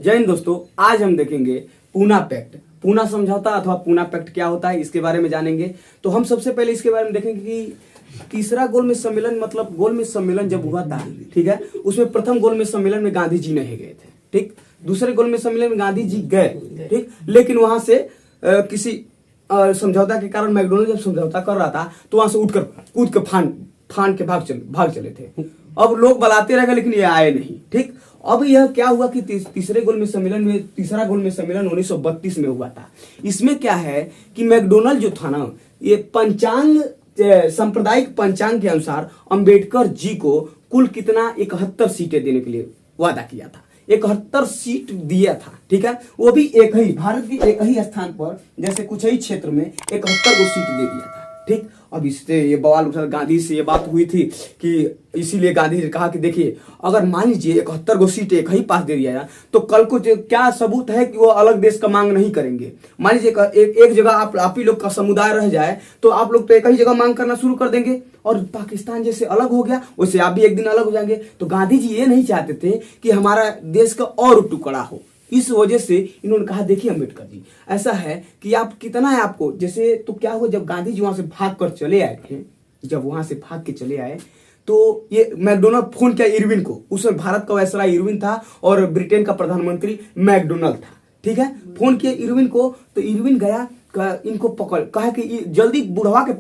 जय हिंद दोस्तों, आज हम देखेंगे पूना पैक्ट। पूना समझौता अथवा पूना पैक्ट क्या होता है इसके बारे में जानेंगे। तो हम सबसे पहले इसके बारे में देखेंगे कि तीसरा गोलमेज सम्मेलन मतलब गोलमेज सम्मेलन जब हुआ था, ठीक है, उसमें प्रथम गोलमेज सम्मेलन में गांधी जी नहीं गए थे, ठीक। दूसरे गोलमेज सम्मेलन में गांधी जी गए, ठीक, लेकिन वहां से किसी समझौता के कारण मैकडोनल्ड जब समझौता कर रहा था तो वहां से उठकर कूद के फान के भाग चले थे। अब लोग बुलाते रह गए लेकिन ये आए नहीं, ठीक। अब यह क्या हुआ कि तीसरा गोलमेज सम्मेलन 1932 में हुआ था। इसमें क्या है कि मैकडोनल्ड जो था ना, ये सांप्रदायिक पंचांग के अनुसार अंबेडकर जी को कुल कितना 71 सीटें देने के लिए वादा किया था। 71 सीट दिया था, ठीक है। वो भी एक ही भारत के एक ही स्थान पर, जैसे कुछ ही क्षेत्र में 71 को सीट दे दिया था, ठीक। अब इससे ये बवाल उठा, गांधी से ये बात हुई थी कि इसीलिए गांधी ने कहा कि देखिए, अगर मान लीजिए 71 को सीट एक ही पास दे दिया तो कल को क्या सबूत है कि वो अलग देश का मांग नहीं करेंगे। मान लीजिए एक जगह आप ही लोग का समुदाय रह जाए तो आप लोग तो एक ही जगह मांग करना शुरू कर देंगे, और पाकिस्तान जैसे अलग हो गया वैसे आप भी एक दिन अलग हो जाएंगे। तो गांधी जी ये नहीं चाहते थे कि हमारा देश का और टुकड़ा हो। इस वजह से इन्होंने कहा देखिए अम्बेडकर जी, ऐसा है कि आप कितना है आपको, जैसे तो क्या हुआ जब गांधी जी वहां से भाग कर चले आए थे, जब वहां से भाग के चले आए तो ये मैकडोनल्ड फोन किया इरविन को। उसमें भारत का वायसराय इरविन था और ब्रिटेन का प्रधानमंत्री मैकडोनल्ड था, ठीक है। फोन किया इरविन को तो इरविन गया, इनको कहा कि जल्दी बुढ़वा के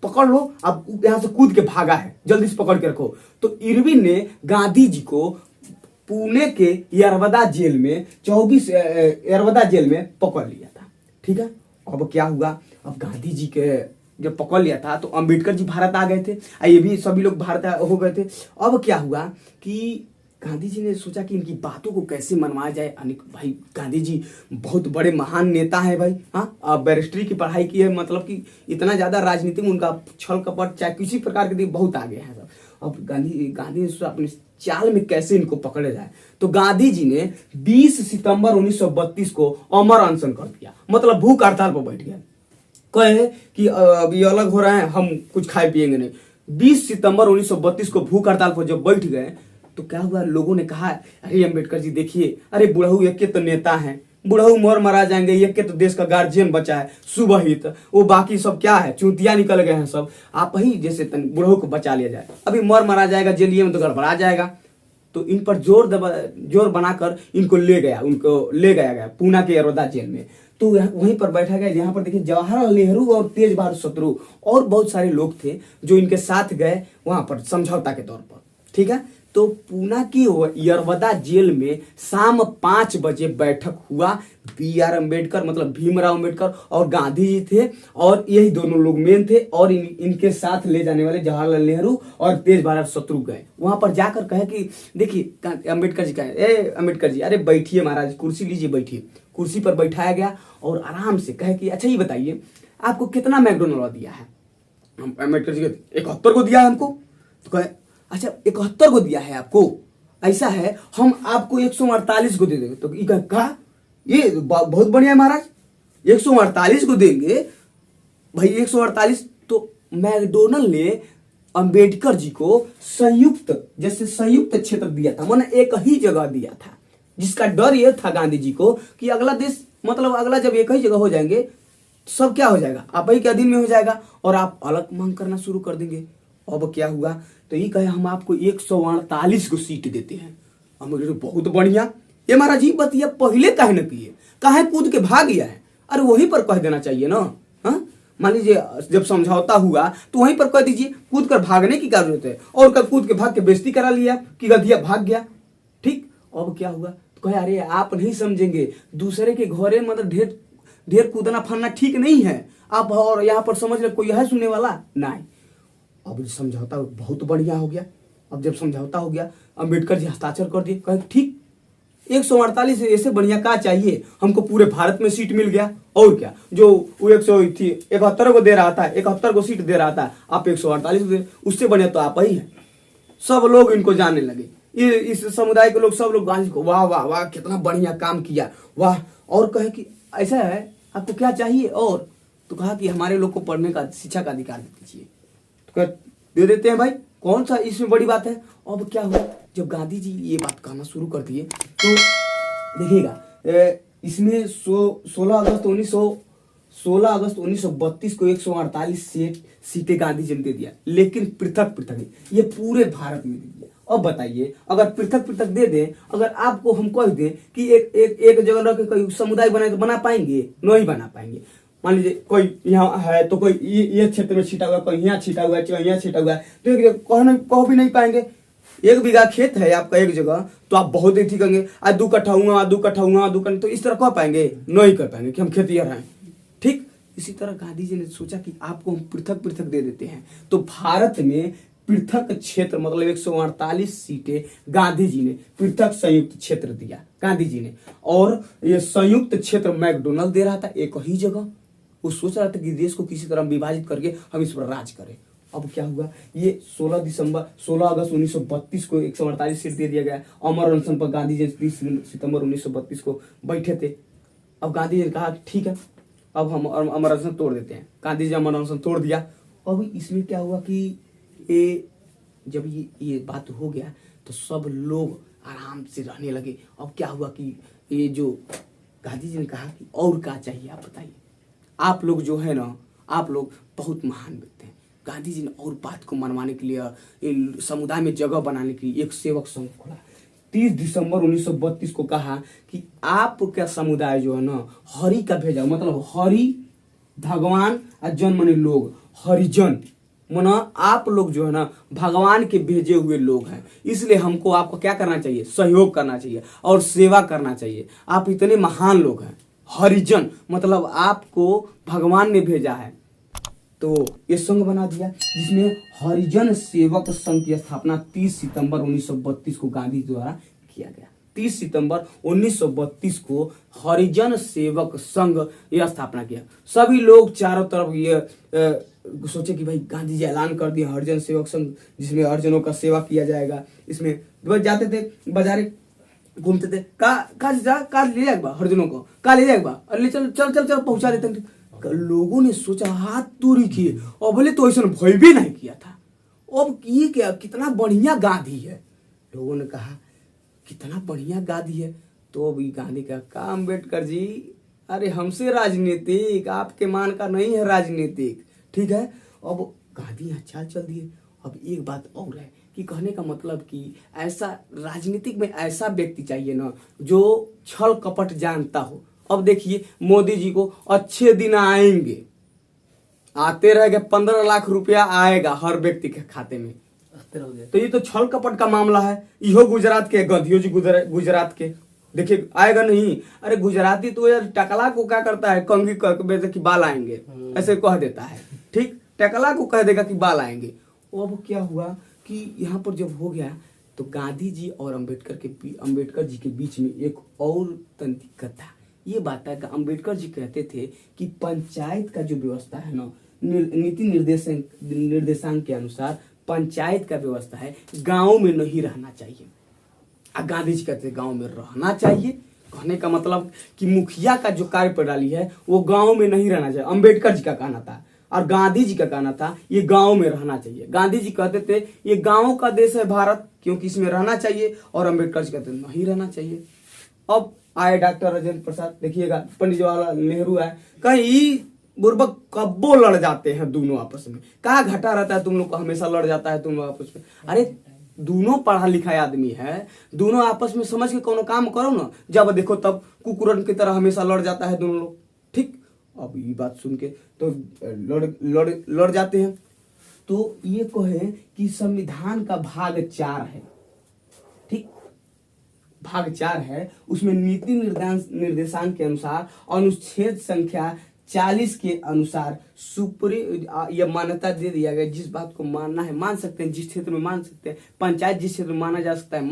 पकड़ लो, अब यहां से कूद के भागा है, जल्दी से पकड़ के रखो। तो इरविन ने गांधी जी को पुणे के यरवदा जेल में पकड़ लिया था, ठीक है। अब क्या हुआ, अब गांधी जी के जब पकड़ लिया था तो अंबेडकर जी भारत आ गए थे, ये भी सभी लोग भारत हो गए थे। अब क्या हुआ कि गांधी जी ने सोचा कि इनकी बातों को कैसे मनवाया जाए। भाई गांधी जी बहुत बड़े महान नेता हैं भाई, हाँ, बैरिस्ट्री की पढ़ाई की है, मतलब कि इतना ज्यादा राजनीति में उनका छल कपट चाहे किसी प्रकार के बहुत आगे हैं सब। अब गांधी ने सोचा अपने चाल में कैसे इनको पकड़े जाए। तो गांधी जी ने 20 सितंबर 1932 को अमर अनशन कर दिया, मतलब भूख हड़ताल पर बैठ गए, कहे कि अब ये अलग हो रहे हैं, हम कुछ खाए पिएंगे नहीं। 20 सितंबर 1932 को भूख हड़ताल पर जब बैठ गए तो क्या हुआ, लोगों ने कहा अरे अम्बेडकर जी देखिए, अरे बुढ़ऊ एक के तो नेता हैं, बुढ़ऊ मरा जाएंगे, एक के तो देश का गार्जियन बचा है सुबहित, वो बाकी सब क्या है, चूतिया निकल गए हैं सब, आप ही जैसे बुढ़ऊ को बचा लिया जाए, अभी मरा जाएगा जेलिए में तो गड़बड़ा जाएगा। तो इन पर जोर बनाकर इनको ले गया पूना के यरवदा जेल में। तो वहीं पर बैठा गया, यहाँ पर देखिए जवाहरलाल नेहरू और तेज बहादुर शत्रु और बहुत सारे लोग थे जो इनके साथ गए वहां पर समझौता के तौर पर, ठीक है। तो पूना की यरवदा जेल में शाम 5 बजे बैठक हुआ। BR अम्बेडकर मतलब भीमराव अम्बेडकर और गांधी जी थे, और यही दोनों लोग मेन थे, और इनके साथ ले जाने वाले जवाहरलाल नेहरू और तेज बहादुर शत्रु गए। वहां पर जाकर कहे कि देखिए, अम्बेडकर जी कहे अम्बेडकर जी, अरे बैठिए महाराज, कुर्सी लीजिए, बैठिए। कुर्सी पर बैठाया गया और आराम से कहे कि अच्छा ये बताइए आपको कितना मैकडोनल्ड दिया है। अम्बेडकर जी 71 को दिया है हमको। तो कहे अच्छा 71 को दिया है आपको, ऐसा है हम आपको 148 को दे देंगे। तो कहा ये बहुत बढ़िया है महाराज, 148 को देंगे भाई, 148। तो मैकडोनल्ड ने अंबेडकर जी को संयुक्त क्षेत्र दिया था, माने एक ही जगह दिया था, जिसका डर यह था गांधी जी को कि अगला देश मतलब अगला जब एक ही जगह हो जाएंगे सब क्या हो जाएगा, आप ही के अधीन में हो जाएगा और आप अलग मांग करना शुरू कर देंगे। अब क्या हुआ, तो ये कहे हम आपको 148 को सीट देते हैं। हम बोले बहुत बढ़िया, ये महाराज जी बतिया पहले काहे न किए, काहे कूद के भाग गया है, अरे वहीं पर कह देना चाहिए ना। हाँ, मान लीजिए जब समझौता हुआ तो वहीं पर कह दीजिए, कूद कर भागने की क्या जरूरत है, और कल कूद के भाग के बेइज्जती करा लिया कि गधिया भाग गया, ठीक। अब क्या हुआ, तो कहे अरे आप नहीं समझेंगे, दूसरे के घरे मतलब ढेर कूदना फानना ठीक नहीं है आप, और यहाँ पर समझ ले कोई है सुनने वाला नहीं। अब समझौता बहुत बढ़िया हो गया। अब जब समझौता हो गया, अम्बेडकर जी हस्ताक्षर कर दिए, कहे ठीक 148 ऐसे बढ़िया क्या चाहिए, हमको पूरे भारत में सीट मिल गया, और क्या, जो वो 171 को दे रहा था, 71 को सीट दे रहा था, आप 148 को दे, उससे बढ़िया तो आप ही हैं। सब लोग इनको जानने लगे, इस समुदाय के लोग, सब लोग गांधी को वाह वाह वाह कितना बढ़िया काम किया, वाह। और कहे कि ऐसा है आपको क्या चाहिए, और तो कहा कि हमारे लोग को पढ़ने का, शिक्षा का अधिकार दे दीजिए। तो दे देते हैं भाई, कौन सा इसमें बड़ी बात है। अब क्या हुआ, जब गांधी जी ये बात कहना शुरू कर दिए तो देखिएगा, इसमें 16 अगस्त 1932 को 148 सीटें गांधी जी ने दे दिया, लेकिन पृथक पृथक, ये पूरे भारत में दे दिया। अब बताइए, अगर पृथक पृथक दे दें, अगर आपको हम कह दें कि एक जगह रह के कोई समुदाय बनाए, तो बना पाएंगे? नहीं बना पाएंगे। मान लीजिए कोई यहाँ है तो कोई ये क्षेत्र में छिटा हुआ, कोई यहाँ छिटा हुआ है, कोई यहाँ छिटा हुआ है, तो कह भी नहीं पाएंगे। 1 बीघा खेत है आपका एक जगह, तो आप बहुत ही ठीक करेंगे, आज 2 कट्ठा हुआ, 2 कट्ठा हुआ, 2 कट्ठा, तो इस तरह कह पाएंगे? नहीं कर पाएंगे कि हम खेतिहर हैं। ठीक इसी तरह गांधी जी ने सोचा कि आपको हम पृथक पृथक दे देते हैं, तो भारत में पृथक क्षेत्र मतलब 148 सीटें गांधी जी ने पृथक संयुक्त क्षेत्र दिया गांधी जी ने। और ये संयुक्त क्षेत्र मैकडोनल्ड दे रहा था एक ही जगह। वो सोच रहा था कि देश को किसी तरह विभाजित करके हम इस पर राज करें। अब क्या हुआ, ये 16 अगस्त 1932 को 148 सीट दे दिया गया। अमर अनशन पर गांधी जी 30 सितंबर 1932 को बैठे थे। अब गांधी जी ने कहा ठीक है, अब हम अमर अनशन तोड़ देते हैं। गांधी जी अमर अनशन तोड़ दिया। अब इसमें क्या हुआ कि जब ये बात हो गया तो सब लोग आराम से रहने लगे। अब क्या हुआ कि ये जो गांधी जी ने कहा कि और क्या चाहिए आप बताइए, आप लोग जो है ना, आप लोग बहुत महान व्यक्ति हैं। गांधी जी ने और बात को मनवाने के लिए, समुदाय में जगह बनाने के लिए एक सेवक संघ खोला। 30 दिसंबर 1932 को कहा कि आपका समुदाय जो है ना, हरि का भेजा, मतलब हरि भगवान और जन माने लोग, हरिजन मना आप लोग जो है ना भगवान के भेजे हुए लोग हैं, इसलिए हमको आपको क्या करना चाहिए, सहयोग करना चाहिए और सेवा करना चाहिए। आप इतने महान लोग हैं, हरिजन मतलब आपको भगवान ने भेजा है। तो ये संघ बना दिया जिसमें हरिजन सेवक संघ की स्थापना 30 सितंबर 1932 को गांधी द्वारा किया गया। 30 सितंबर 1932 को हरिजन सेवक संघ यह स्थापना किया। सभी लोग चारों तरफ ये सोचे कि भाई गांधी जी ऐलान कर दिए हरिजन सेवक संघ, जिसमें हरिजनों का सेवा किया जाएगा। इसमें जाते थे बाजारे, घूमते थे, का ले जाएगा हरिजनों को, का ले जाएगा, अरे चल चल चल चल पहुंचा देते थे। लोगों ने सोचा हाथ तोड़ी किए, और बोले तो ऐसा भय भी नहीं किया था। अब ये क्या, कितना बढ़िया गांधी है। लोगों ने कहा कितना बढ़िया गांधी है। तो अभी गांधी का अम्बेडकर जी, अरे हमसे राजनीतिक, आपके मान का नहीं है राजनीतिक, ठीक है। अब गांधी यहाँ चाल चल दिए। अब एक बात और है कि कहने का मतलब कि ऐसा राजनीतिक में ऐसा व्यक्ति चाहिए ना जो छल कपट जानता हो। अब देखिए मोदी जी को अच्छे दिन आएंगे, आते रहेंगे, 15 लाख रुपया आएगा हर व्यक्ति के खाते में, तो ये तो छल कपट का मामला है। इहो गुजरात के गधियो जी, गुजरात के देखिए आएगा नहीं। अरे गुजराती तो यार टकला को क्या करता है, कंघी कह कि बाल आएंगे, ऐसे कह देता है, ठीक, टकला को कह देगा कि बाल आएंगे। अब क्या हुआ कि यहाँ पर जब हो गया तो गांधी जी और अम्बेडकर जी के बीच में एक और दिक्कत था। ये बात है कि अम्बेडकर जी कहते थे कि पंचायत का जो व्यवस्था है ना, नीति निर्देशांक के अनुसार पंचायत का व्यवस्था है, गांव में नहीं रहना चाहिए। गांधी जी कहते गांव में रहना चाहिए। कहने का मतलब कि मुखिया का जो कार्य प्रणाली है वो गांव में नहीं रहना चाहिए। अम्बेडकर जी का कहना था और गांधी जी का कहना था ये गांव में रहना चाहिए। गांधी जी कहते थे ये गांव का देश है भारत, क्योंकि इसमें रहना चाहिए, और अम्बेडकर जी कहते नहीं रहना चाहिए। अब आए डॉक्टर राजेंद्र प्रसाद, देखिएगा पंडित जवाहरलाल नेहरू आए, कहीं बुर्बक कब्बो लड़ जाते हैं दोनों आपस में। कहा घटा रहता है तुम लोग को, हमेशा लड़ जाता है तुम लोग आपस में। अरे दोनों पढ़ा लिखा आदमी है, दोनों आपस में समझ के कोनो काम करो ना, जब देखो तब कुकुरन की तरह हमेशा लड़ जाता है दोनों लोग, ठीक। अब ये बात सुन के तो लड़ जाते हैं। तो ये कहे कि संविधान का भाग 4 है, ठीक, भाग 4 है, उसमें नीति निर्देशांक के अनुसार अनुच्छेद संख्या 40 के अनुसार यह मान्यता दे दिया गया। जिस बात को मानना है मान सकते हैं, जिस क्षेत्र में मान सकते हैं, पंचायत जिस क्षेत्र में माना जा सकता है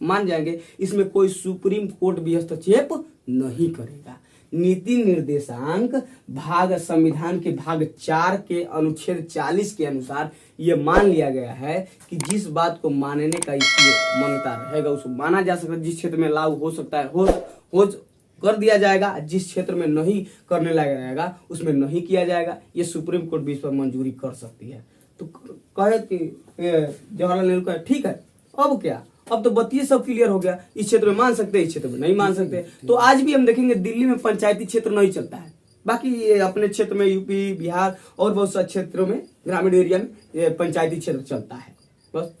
मान जाएंगे। इसमें कोई सुप्रीम कोर्ट भी हस्तक्षेप नहीं करेगा। नीति निर्देशांक संविधान के भाग 4 के अनुच्छेद 40 के अनुसार यह मान लिया गया है कि जिस बात को मानने का इसकी मान्यता रहेगा उसको माना जा सकता है। जिस क्षेत्र में लागू हो सकता है हो कर दिया जाएगा, जिस क्षेत्र में नहीं करने लगा रहेगा उसमें नहीं किया जाएगा। ये सुप्रीम कोर्ट भी इस पर मंजूरी कर सकती है। तो कहे कि जवाहरलाल नेहरू कहे ठीक है, अब क्या, अब तो बत्तीस सब क्लियर हो गया, इस क्षेत्र में मान सकते हैं, इस क्षेत्र में नहीं मान सकते। तो आज भी हम देखेंगे दिल्ली में पंचायती क्षेत्र नहीं चलता है, बाकी ये अपने क्षेत्र में यूपी, बिहार और बहुत सारे क्षेत्रों में, ग्रामीण एरिया में ये पंचायती क्षेत्र चलता है बस।